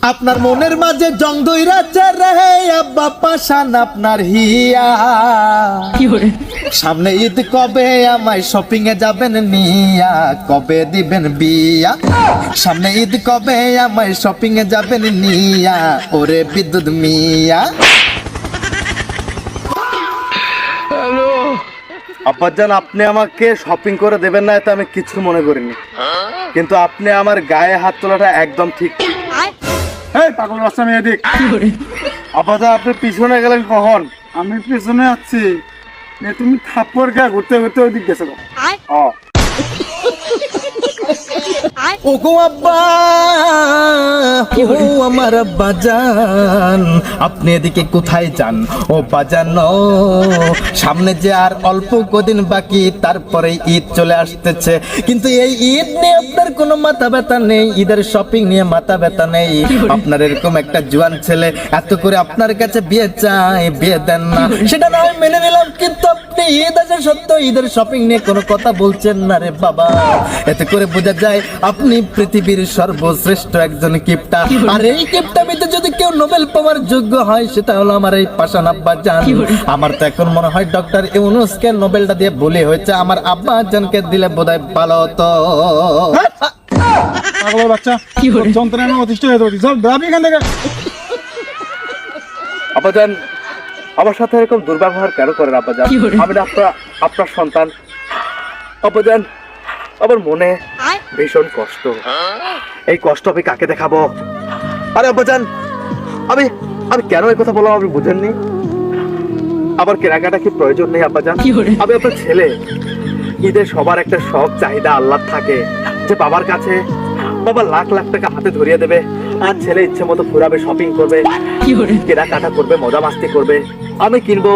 আপনার মনের মাঝে জং ধইরাছে রে আব্বা পাশান আপনার হিয়া। সামনে ঈদ কবে আমায় শপিং এ যাবেন নিয়া, কবে দিবেন বিয়া? সামনে ঈদ কবে আমায় শপিং এ যাবেন নিয়া, ওরে বিদ্যুৎ মিয়া। আব্বাজান, আপনি আমাকে শপিং করে দেবেন না এটা আমি কিছু মনে করিনি, কিন্তু আপনি আমার গায়ে হাত তোলাটা একদম ঠিক। এই পাগল বাচ্চা মেয়ে দিক। আব্বাজান, আপনি পিছনে গেলেন কখন? আমি পিছনে আছি, তুমি থাপ্পড় খেয়ে ঘুরতে ঘুরতে ওই দিক গেছো। ও ওগো আব্বা, ও আমার আব্বা জান, আপনি এদিকে কোথায় যান? ও বাজান, সামনে যে আর অল্প কদিন বাকি, তারপরে ঈদ চলে আসতেছে, কিন্তু এই ঈদ নিয়ে আপনার কোনো মাথা ব্যথা নেই, ঈদের শপিং নিয়ে মাথা ব্যথা নেই। আপনার এরকম একটা জোয়ান ছেলে এত করে আপনার কাছে বিয়ে চায়, বিয়ে দেন না, সেটা না হয় মেনে নিলাম, কিন্তু আপনি ঈদ আসা সত্ত্বেও ঈদের শপিং নিয়ে কোনো কথা বলছেন না রে বাবা। এতে করে বোঝা যায় আপনি পৃথিবীর সর্বশ্রেষ্ঠ একজন কিপটা। আর এই কিপটামিতে যদি কেউ নোবেল পাওয়ার যোগ্য হয়, সেটা হলো আমার এই পাশান আব্বা জান। আমার তো এখন মনে হয় ডক্টর ইউনূসকে নোবেলটা দিয়ে ভুলে হয়েছে, আমার আব্বা জানকে দিলে বোধহয় ভালো হতো। পাগল বাচ্চা, যন্ত্রণা অতিষ্ঠ হয়ে যাবে, চল দাবি এখান থেকে। আব্বাজান, আমার সাথে এরকম দুর্ব্যবহার কেন করেন আব্বাজান? আমি না আপনার সন্তান। আব্বাজান, আমার মনে ভীষণ কষ্ট, এই কষ্ট আমি কাকে দেখাবো? আরে আব্বাজান, আমি আমি কেন এই কথা বললাম আপনি বুঝেননি? আমার কেনাকাটা কি প্রয়োজন নেই আব্বাজান? আমি আপনার ছেলে, ঈদের সবার একটা শখ চাহিদা আল্লাহ থাকে যে বাবার কাছে বাবা লাখ লাখ টাকা হাতে ধরিয়ে দেবে, আর ছেলে ইচ্ছে মতো ঘুরাবে, শপিং করবে, কেনাকাটা করবে, মজা মাস্তি করবে। আমি কিনবো,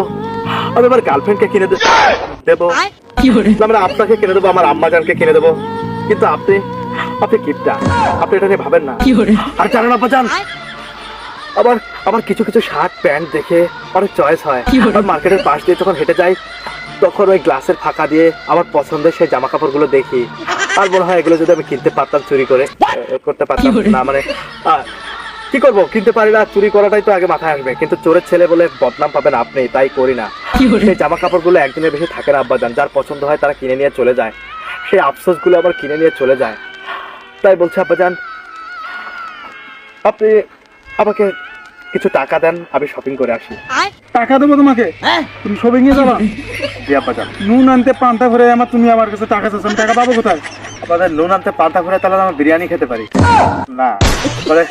আমি আমার গার্লফ্রেন্ডকে কিনে দেবো, আমরা আপনাকে কিনে দেবো, আমার আম্মাজানকে কিনে দেবো, কিন্তু আপনি কিপটা, আপনি এটা নিয়ে ভাবেন না। আর জানেন আব্বাজান, আবার কিছু কিছু শার্ট প্যান্ট দেখে অনেক চয়েস হয়, আর মার্কেটের পাশ দিয়ে যখন হেঁটে যাই তখন ওই গ্লাসের ফাঁকা দিয়ে আমার পছন্দের সেই জামা কাপড়গুলো দেখি, আর মনে হয় এগুলো যদি আমি কিনতে পারতাম, চুরি করতে পারতাম না, মানে কি করবো, কিনতে পারি না, চুরি করাটাই তো আগে মাথায় আসবে, কিন্তু চোরের ছেলে বলে বদনাম পাবেন আপনি, তাই করি না। সেই জামা কাপড়গুলো একদিনের বেশি থাকে না আব্বাজান, যার পছন্দ হয় তারা কিনে নিয়ে চলে যায়, সেই আফসোসগুলো আবার কিনে নিয়ে চলে যায়। তাই বলছি আব্বাজান, আপনি আমাকে কিছু টাকা দেন, আমি শপিং করে আসি। টাকা দেবো তোমাকে? তুমি শপিং এ যাবা? জি আব্বাজান। নুন আনতে পান্তা করে আমার, তুমি আমার কাছে টাকা চাচ্ছ, টাকা পাবো কোথায়? আপনাদের নুন আনতে পান্তা করে তাহলে আমি বিরিয়ানি খেতে পারি না, বলে